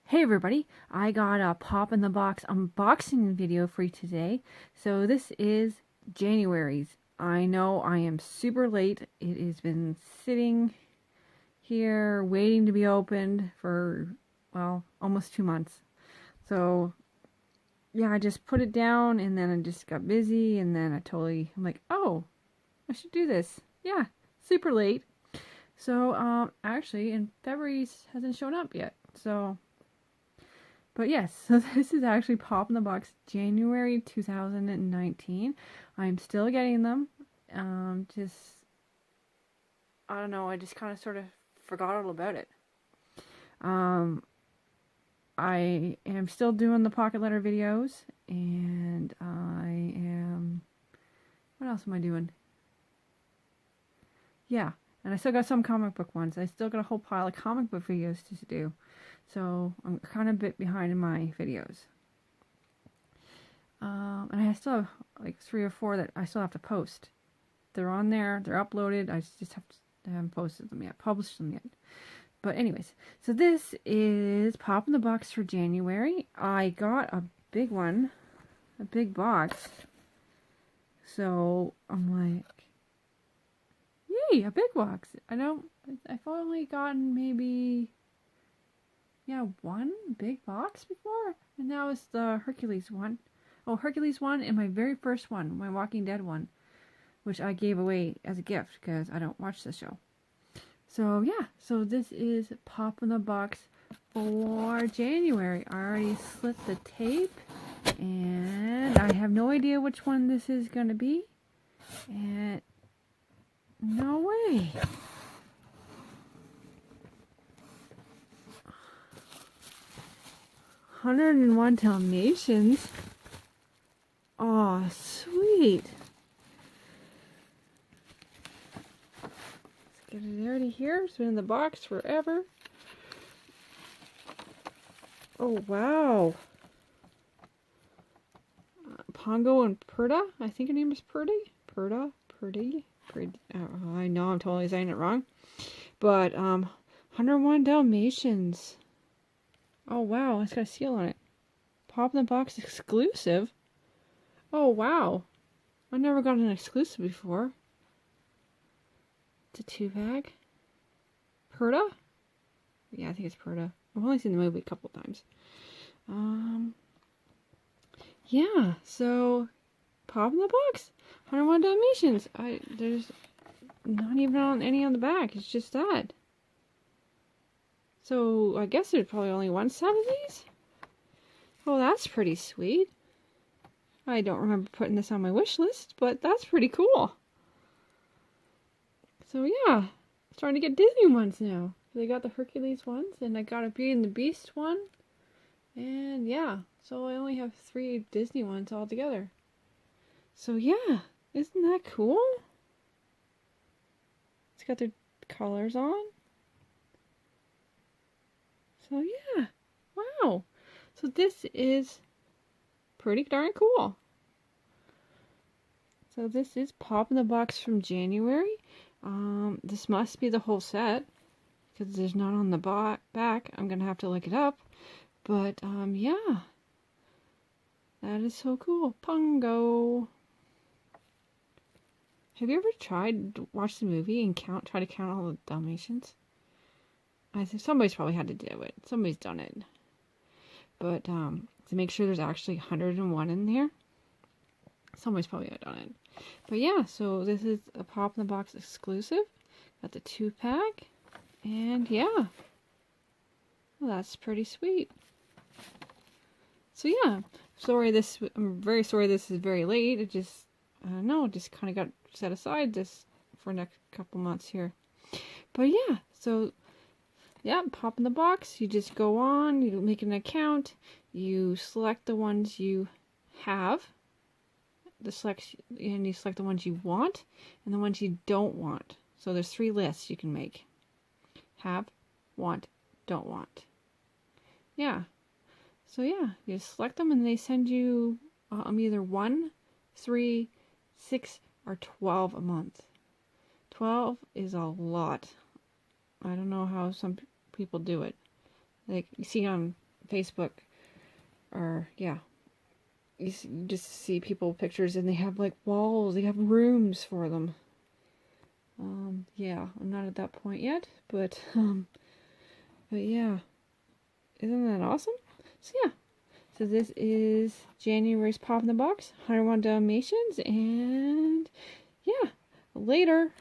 Hey everybody, I got a Pop in the Box unboxing video for you today. So this is January's. I know I am super late. It has been sitting here waiting to be opened for, well, almost 2 months. So yeah, I just put it down and then I just got busy and then I'm like, oh, I should do this. Yeah, super late. So actually, and February's hasn't shown up yet. But yes, so this is actually Pop in the Box January 2019. I'm still getting them. I don't know, I just kind of sort of forgot all about it. Um, I am still doing the pocket letter videos, and what else am I doing? Yeah, and I still got some comic book ones. I still got a whole pile of comic book videos to do. So I'm kind of a bit behind in my videos. And I still have like 3 or 4 that I still have to post. They're on there, they're uploaded. I just haven't posted them yet, published them yet. But anyways, so this is Pop in the Box for January. I got a big one, a big box. So I'm like, yay, a big box. I've only gotten maybe, one big box before. And that was the Hercules one. Oh, Hercules one and my very first one, my Walking Dead one, which I gave away as a gift because I don't watch the show. So yeah, so this is Pop in the Box for January. I already slit the tape and I have no idea which one this is going to be. And no way. "101 Dalmatians." Oh, sweet. Let's get it already here. It's been in the box forever. Oh, wow. Pongo and Perda. I think her name is Purdy. Purdy. I know I'm totally saying it wrong. But 101 Dalmatians. Oh wow, it's got a seal on it. Pop in the Box exclusive. Oh wow. I never got an exclusive before. It's a 2-pack. Perda? Yeah, I think it's Perda. I've only seen the movie a couple times. Yeah, so Pop in the Box. 101 Dalmatians. There's not even any on the back. It's just that. So I guess there's probably only one set of these. Oh, that's pretty sweet. I don't remember putting this on my wish list, but that's pretty cool. So yeah, starting to get Disney ones now. They got the Hercules ones, and I got a Beauty and the Beast one. And yeah, so I only have 3 Disney ones altogether. So yeah, isn't that cool? It's got their colors on. So yeah, wow. So this is pretty darn cool. So this is Pop in the Box from January. This must be the whole set because there's not on the back. I'm gonna have to look it up. But yeah, that is so cool. Pongo. Have you ever tried to watch the movie and try to count all the Dalmatians? I think somebody's probably had to do it. Somebody's done it. But to make sure there's actually 101 in there, somebody's probably done it. But yeah, so this is a Pop in the Box exclusive. Got the 2-pack. And yeah, well, that's pretty sweet. So yeah, I'm very sorry this is very late. It just, I don't know, just kind of got set aside this for next couple months here. But yeah, so yeah, Pop in the Box. You just go on, you make an account, you select the ones you have, and you select the ones you want and the ones you don't want. So there's 3 lists you can make: have, want, don't want. Yeah. So yeah, you select them and they send you either 1, 3, 6, or 12 a month. 12 is a lot. I don't know how some people do it. Like you see on Facebook, or yeah, you just see people pictures and they have like walls, they have rooms for them. Yeah, I'm not at that point yet, but yeah, isn't that awesome? So yeah, so this is January's Pop in the Box, 101 Dalmatians, and yeah, later.